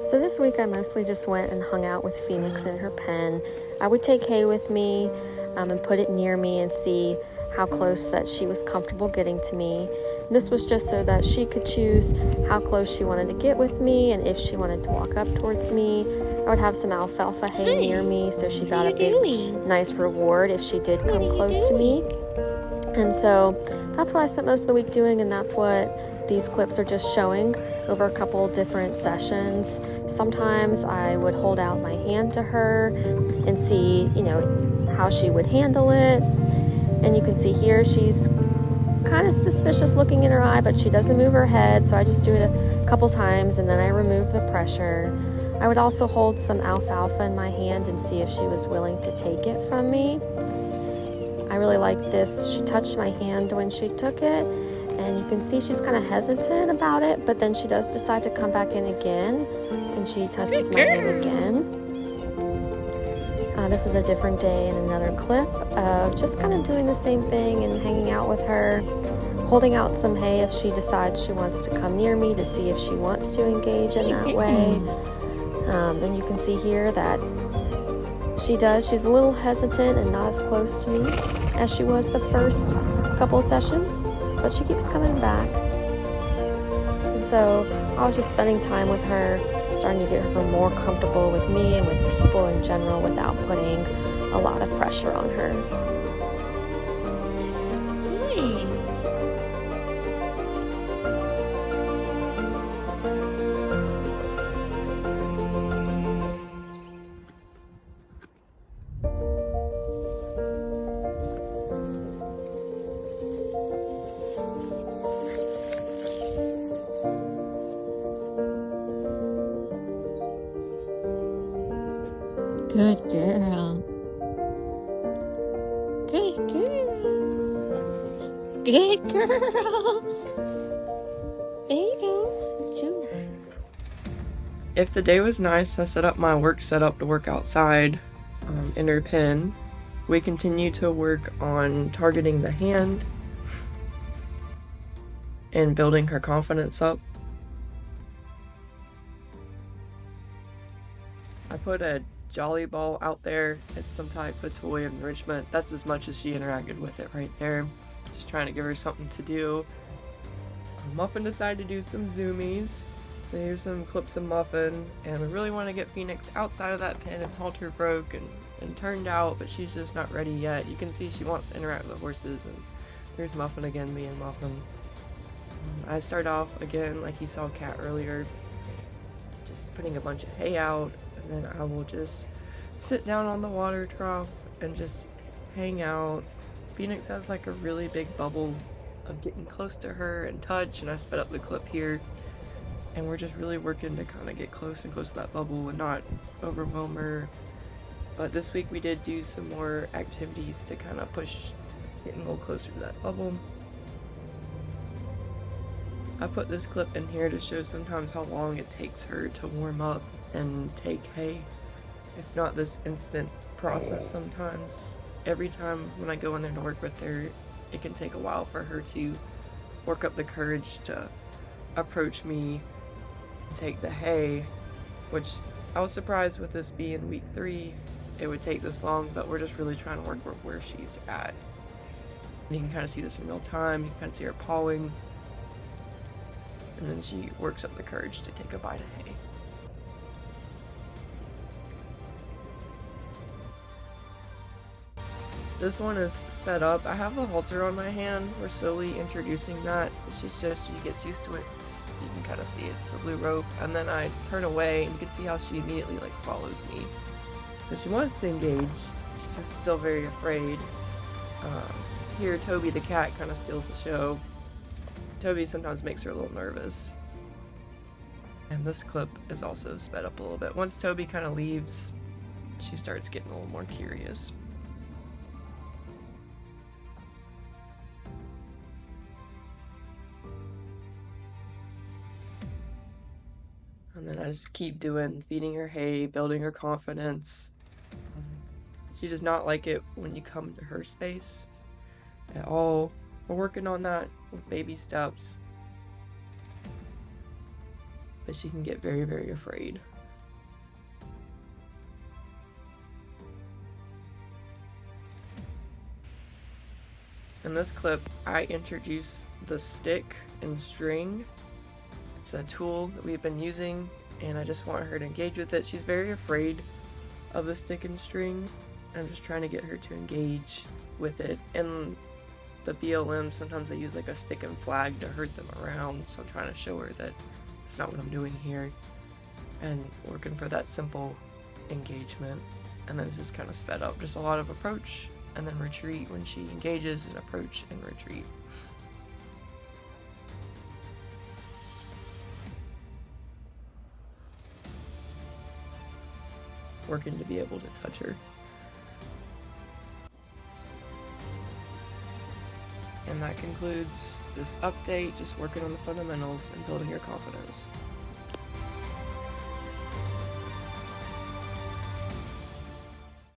So this week I mostly just went and hung out with Phoenix in her pen. I would take hay with me and put it near me and see how close that she was comfortable getting to me. This was just so that she could choose how close she wanted to get with me, and if she wanted to walk up towards me. I would have some alfalfa hay near me, so she got a big, nice reward if she did come close to me. And so that's what I spent most of the week doing, and that's what these clips are just showing over a couple different sessions. Sometimes I would hold out my hand to her and see, how she would handle it. And you can see here she's kind of suspicious looking in her eye, but she doesn't move her head, so I just do it a couple times and then I remove the pressure. I would also hold some alfalfa in my hand and see if she was willing to take it from me. I really like this. She touched my hand when she took it, and you can see she's kind of hesitant about it, but then she does decide to come back in again, and she touches my hand again. This is a different day in another clip of just kind of doing the same thing and hanging out with her, holding out some hay if she decides she wants to come near me to see if she wants to engage in that way. And you can see here that she does. She's a little hesitant and not as close to me as she was the first couple sessions, but she keeps coming back. And so I was just spending time with her, starting to get her more comfortable with me and with people in general without putting a lot of pressure on her. Good girl. Good girl. Good girl. There you go. Too nice. If the day was nice, I set up my work setup to work outside in her pen. We continue to work on targeting the hand and building her confidence up. I put a Jolly Ball out there. It's some type of toy enrichment. That's as much as she interacted with it right there. Just trying to give her something to do. Muffin decided to do some zoomies. So here's some clips of Muffin. And we really want to get Phoenix outside of that pen, and halter broke and turned out, but she's just not ready yet. You can see she wants to interact with the horses, and there's Muffin again being Muffin. I start off again like you saw Cat earlier, just putting a bunch of hay out. And then I will just sit down on the water trough and just hang out. Phoenix has like a really big bubble of getting close to her and touch, and I sped up the clip here. And we're just really working to kind of get close and close to that bubble and not overwhelm her. But this week we did do some more activities to kind of push getting a little closer to that bubble. I put this clip in here to show sometimes how long it takes her to warm up and take hay. It's not this instant process sometimes. Every time when I go in there to work with her, it can take a while for her to work up the courage to approach me and take the hay, which I was surprised with this being week 3 it would take this long, but we're just really trying to work where she's at. And you can kind of see this in real time. You can kind of see her pawing, and then she works up the courage to take a bite of hay. This one is sped up. I have the halter on my hand. We're slowly introducing that. It's just so she gets used to it. You can kind of see it's a blue rope. And then I turn away, and you can see how she immediately follows me. So she wants to engage. She's just still very afraid. Here, Toby the cat kind of steals the show. Toby sometimes makes her a little nervous. And this clip is also sped up a little bit. Once Toby kind of leaves, she starts getting a little more curious. And then I just keep feeding her hay, building her confidence. She does not like it when you come to her space at all. We're working on that with baby steps. But she can get very, very afraid. In this clip, I introduced the stick and string. It's a tool that we've been using, and I just want her to engage with it. She's very afraid of the stick and string. I'm just trying to get her to engage with it. And the BLM, sometimes I use like a stick and flag to herd them around, so I'm trying to show her that it's not what I'm doing here, and working for that simple engagement. And then this is kind of sped up, just a lot of approach and then retreat when she engages, and approach and retreat. Working to be able to touch her. And that concludes this update, just working on the fundamentals and building your confidence.